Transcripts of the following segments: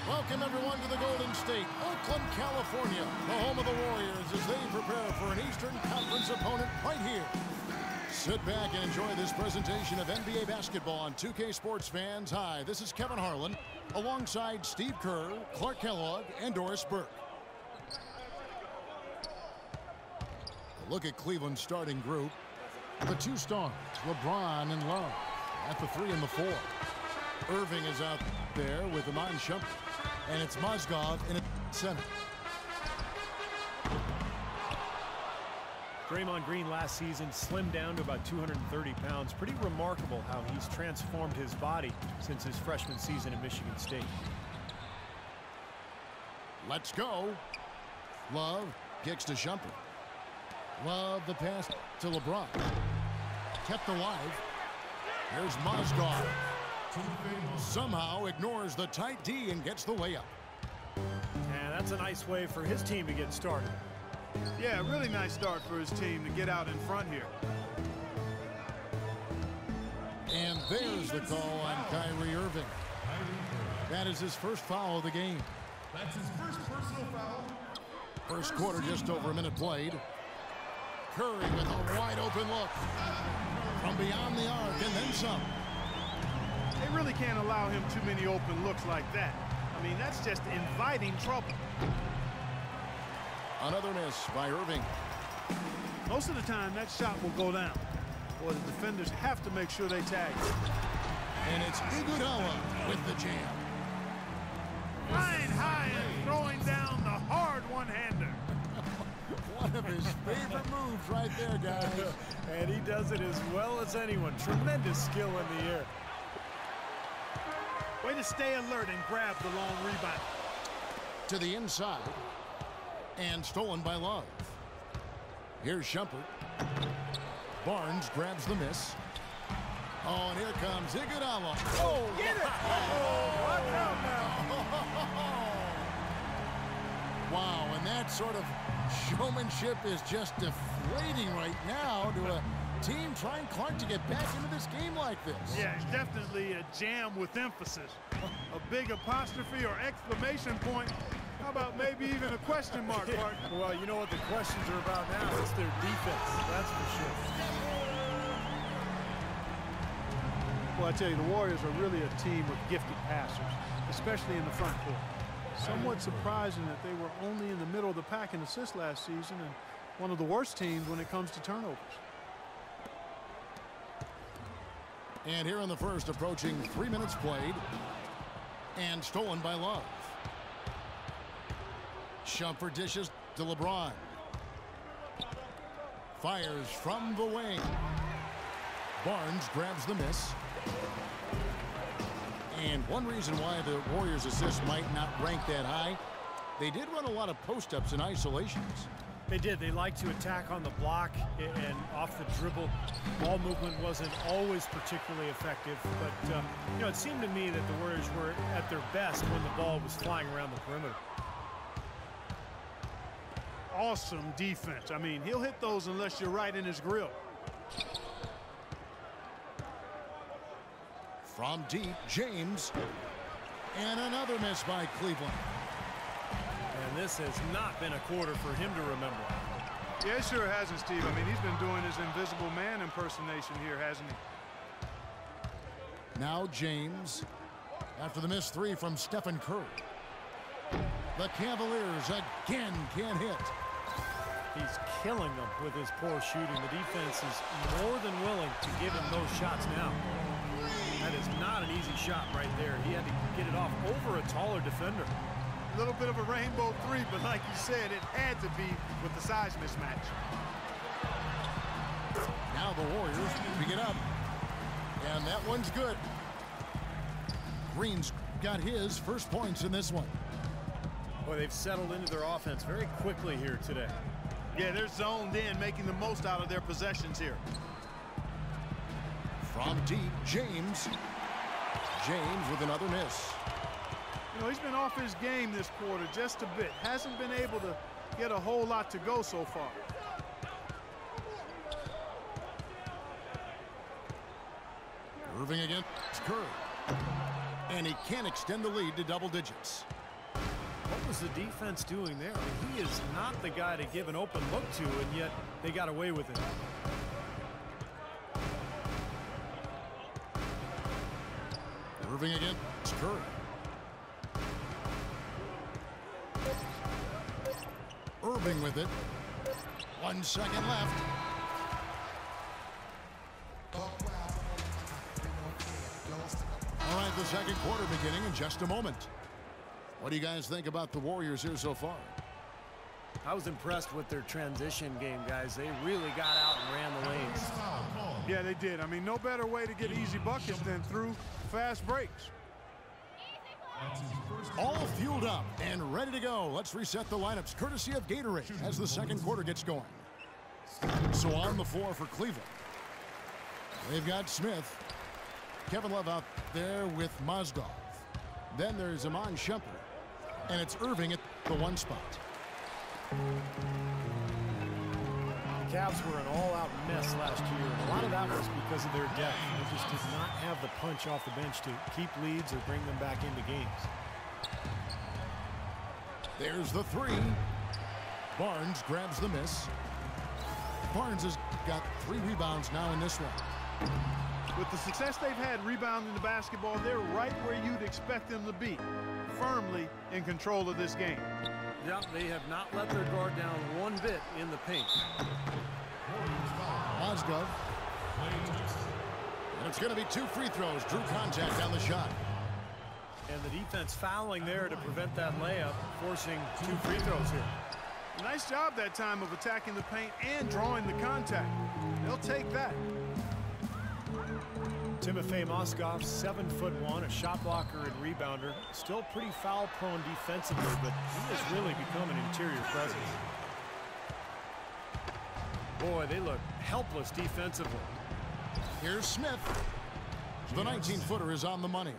Welcome, everyone, to the Golden State, Oakland, California, the home of the Warriors as they prepare for an Eastern Conference opponent right here. Sit back and enjoy this presentation of NBA basketball on 2K Sports fans. Hi, this is Kevin Harlan, alongside Steve Kerr, Clark Kellogg, and Doris Burke. A look at Cleveland's starting group. The two stars, LeBron and Love, at the 3 and the 4. Irving is out there with Iman Shumpert. And it's Mozgov in at center. Draymond Green last season slimmed down to about 230 pounds. Pretty remarkable how he's transformed his body since his freshman season at Michigan State. Let's go. Love kicks to Shumpert. Love the pass to LeBron. Kept alive. Here's Mozgov. Somehow ignores the tight D and gets the layup. And that's a nice way for his team to get started. Yeah, really nice start for his team to get out in front here. And there's the call on Kyrie Irving. That is his first foul of the game. That's his first personal foul. First quarter, just over a minute played. Curry with a wide open look. From beyond the arc and then some. They really can't allow him too many open looks like that. I mean, that's just inviting trouble. Another miss by Irving. Most of the time, that shot will go down. Boy, the defenders have to make sure they tag it. And it's Iguodala with the jam. Flying high and throwing down the hard one-hander. One of his favorite moves right there, guys. And he does it as well as anyone. Tremendous skill in the air. Way to stay alert and grab the long rebound. To the inside. And stolen by Love. Here's Shumpert. Barnes grabs the miss. Oh, and here comes Iguodala. Oh, get it! Oh, watch out now. Wow, and that sort of showmanship is just deflating right now to a team trying Clark to get back into this game like this. Yeah, it's definitely a jam with emphasis. A big apostrophe or exclamation point. How about maybe even a question mark, Clark? Well, you know what the questions are about now. It's their defense, that's for sure. Well, I tell you, the Warriors are really a team with gifted passers, especially in the front court. Somewhat surprising that they were only in the middle of the pack in assists last season and one of the worst teams when it comes to turnovers. And here in the first, approaching 3 minutes played. And stolen by Love. Shumpert dishes to LeBron. Fires from the wing. Barnes grabs the miss. And one reason why the Warriors' assists might not rank that high, they did run a lot of post-ups and isolations. They did. They like to attack on the block and off the dribble. Ball movement wasn't always particularly effective, but you know, it seemed to me that the Warriors were at their best when the ball was flying around the perimeter. Awesome defense. I mean, he'll hit those unless you're right in his grill. From deep, James. And another miss by Cleveland. And this has not been a quarter for him to remember. Yeah, it sure hasn't, Steve. I mean, he's been doing his invisible man impersonation here, hasn't he? Now James. After the missed three from Stephen Curry. The Cavaliers again can't hit. He's killing them with his poor shooting. The defense is more than willing to give him those shots now. That is not an easy shot right there. He had to get it off over a taller defender. A little bit of a rainbow three, but like you said, it had to be with the size mismatch. Now the Warriors pick it up. And that one's good. Green's got his first points in this one. Boy, they've settled into their offense very quickly here today. Yeah, they're zoned in, making the most out of their possessions here. From deep, James. James with another miss. You know, he's been off his game this quarter just a bit. Hasn't been able to get a whole lot to go so far. Irving against Curry. And he can't extend the lead to double digits. What was the defense doing there? I mean, he is not the guy to give an open look to, and yet they got away with it. Irving against Curry. Irving with it. 1 second left. All right, the second quarter beginning in just a moment. What do you guys think about the Warriors here so far? I was impressed with their transition game, guys. They really got out and ran the lanes. Yeah, they did. I mean, no better way to get easy buckets than through fast breaks. All fueled up and ready to go. Let's reset the lineups courtesy of Gatorade as the second quarter gets going. So on the floor for Cleveland, they've got Smith. Kevin Love out there with Mozgov. Then there's Iman Shumpert. And it's Irving at the 1 spot. The Cavs were an all-out mess last year, and a lot of that was because of their depth. They just did not have the punch off the bench to keep leads or bring them back into games. There's the 3. Barnes grabs the miss. Barnes has got 3 rebounds now in this one. With the success they've had rebounding the basketball, they're right where you'd expect them to be, firmly in control of this game. Yeah, they have not let their guard down one bit in the paint. Mozgov. And it's going to be 2 free throws. Drew contact on the shot. And the defense fouling there to prevent that layup, forcing 2 free throws here. Nice job that time of attacking the paint and drawing the contact. They'll take that. Timofey Mozgov, 7'1", a shot blocker and rebounder. Still pretty foul prone defensively, but he has really become an interior presence. Boy, they look helpless defensively. Here's Smith. The 19-footer is on the money.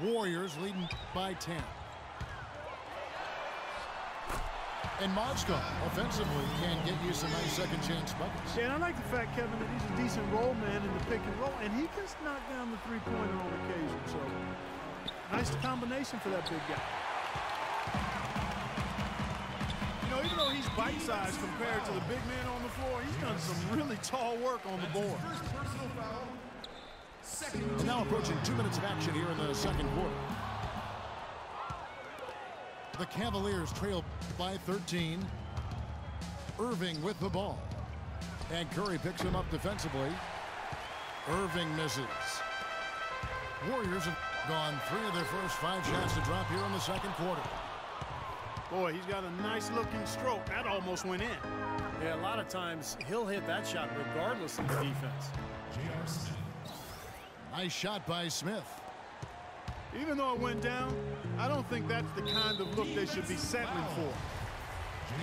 Warriors leading by 10. And Mozgov offensively can get you some nice second chance buckets. Yeah, and I like the fact, Kevin, that he's a decent roll man in the pick and roll, and he can knock down the three-pointer on occasion. So, nice combination for that big guy. You know, even though he's bite-sized compared to the big man on the floor, he's done some really tall work on the board. And now approaching 2 minutes of action here in the second quarter. The Cavaliers trail by 13. Irving with the ball. And Curry picks him up defensively. Irving misses. Warriors have gone 3 of their first 5 shots to drop here in the second quarter. Boy, he's got a nice-looking stroke. That almost went in. Yeah, a lot of times he'll hit that shot regardless of the defense. Nice shot by Smith. Even though it went down, I don't think that's the kind of look they should be settling for.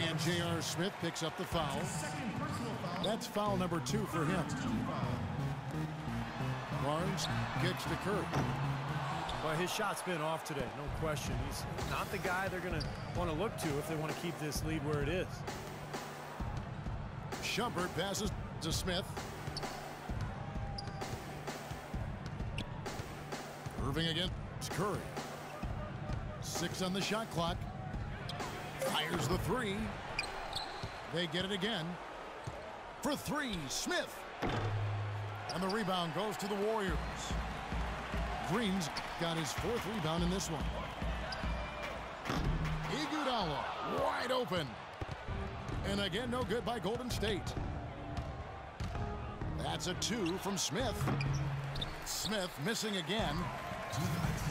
And J.R. Smith picks up the foul. That's foul number 2 for him. Barnes kicks to Curry. Well, his shot's been off today, no question. He's not the guy they're going to want to look to if they want to keep this lead where it is. Shumpert passes to Smith. Irving against Curry. 6 on the shot clock. Fires the 3. They get it again. For 3, Smith. And the rebound goes to the Warriors. Green's got his 4th rebound in this one. Iguodala wide open. And again, no good by Golden State. That's a 2 from Smith. Smith missing again.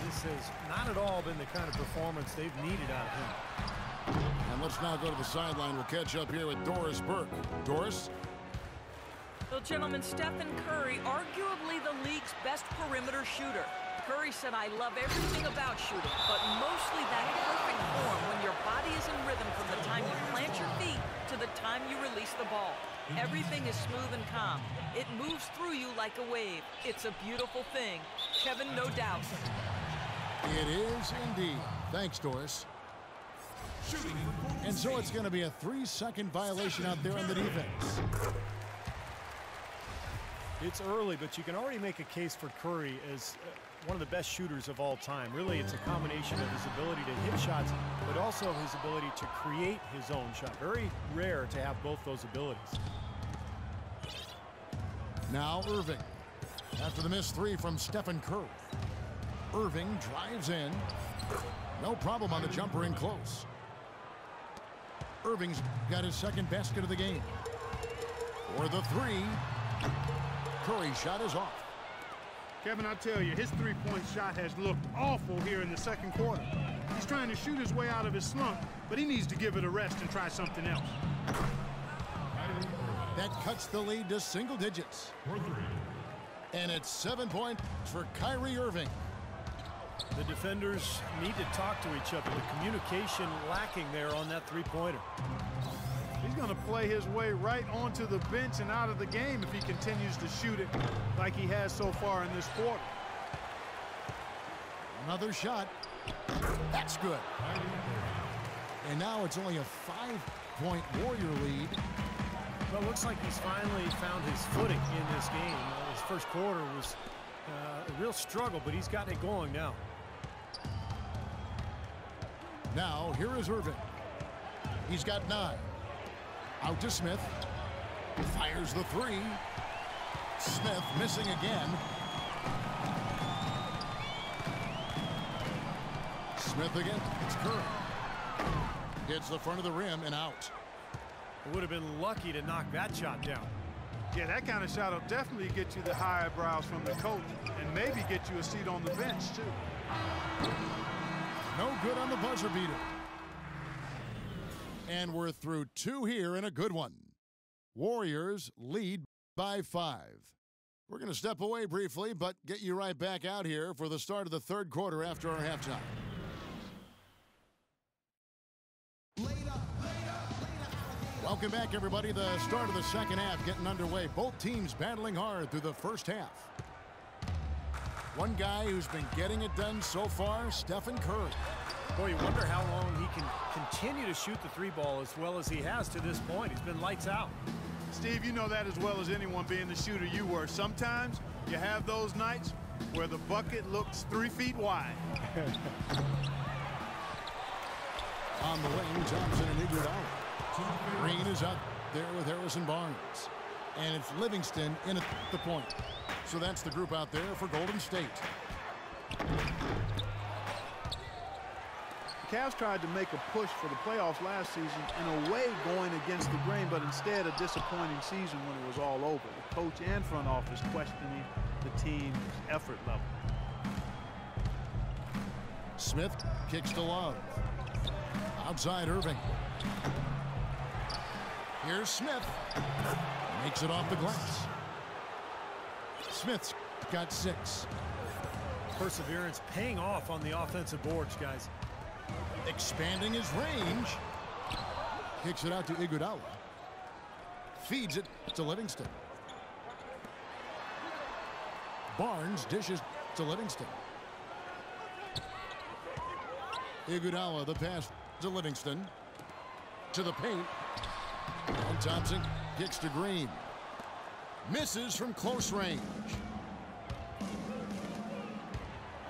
This has not at all been the kind of performance they've needed out of him. And let's now go to the sideline. We'll catch up here with Doris Burke. Doris? Well, gentlemen, Stephen Curry, arguably the league's best perimeter shooter. Curry said, "I love everything about shooting, but mostly that perfect form when your body is in rhythm from the time you plant your feet to the time you release the ball. Everything is smooth and calm. It moves through you like a wave. It's a beautiful thing." Kevin, no doubt. It is indeed. Thanks, Doris. And so it's going to be a 3-second violation out there on the defense. It's early, but you can already make a case for Curry as one of the best shooters of all time. Really, it's a combination of his ability to hit shots, but also his ability to create his own shot. Very rare to have both those abilities. Now Irving. After the missed three from Stephen Curry. Irving drives in. No problem on the jumper in close. Irving's got his second basket of the game. For the three. Curry's shot is off. Kevin, I tell you, his three-point shot has looked awful here in the second quarter. He's trying to shoot his way out of his slump, but he needs to give it a rest and try something else. That cuts the lead to single digits. And it's 7 points for Kyrie Irving. The defenders need to talk to each other. The communication lacking there on that three-pointer. He's going to play his way right onto the bench and out of the game if he continues to shoot it like he has so far in this quarter. Another shot. That's good. And now it's only a 5-point Warrior lead. Well, it looks like he's finally found his footing in this game. His first quarter was a real struggle, but he's got it going now. Now, here is Irving. He's got 9. Out to Smith. Fires the three. Smith missing again. Smith again. It's Curry. Hits the front of the rim and out. Would have been lucky to knock that shot down. Yeah, that kind of shot will definitely get you the high eyebrows from the coach and maybe get you a seat on the bench, too. No good on the buzzer beater. And we're through 2 here in a good one. Warriors lead by 5. We're going to step away briefly, but get you right back out here for the start of the third quarter after our halftime. Welcome back, everybody. The start of the second half getting underway. Both teams battling hard through the first half. One guy who's been getting it done so far, Stephen Curry. Boy, you wonder how long he can continue to shoot the three ball as well as he has to this point. He's been lights out. Steve, you know that as well as anyone, being the shooter you were. Sometimes you have those nights where the bucket looks 3 feet wide. On the wing, Thompson and Iguodala. Green is up there with Harrison Barnes. And it's Livingston in at the point. So that's the group out there for Golden State. The Cavs tried to make a push for the playoffs last season, in a way going against the grain, but instead a disappointing season when it was all over. The coach and front office questioning the team's effort level. Smith kicks to Love. Outside Irving. Here's Smith. Makes it off the glass. Smith's got 6. Perseverance paying off on the offensive boards, guys. Expanding his range. Kicks it out to Iguodala. Feeds it to Livingston. Barnes dishes to Livingston. Iguodala, the pass to Livingston. To the paint. And Thompson kicks to Green. Misses from close range.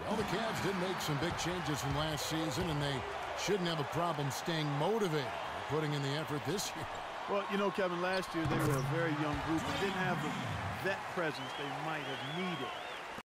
Well, the Cavs did make some big changes from last season, and they shouldn't have a problem staying motivated, putting in the effort this year. Well, you know, Kevin, last year they were a very young group and didn't have the vet presence they might have needed.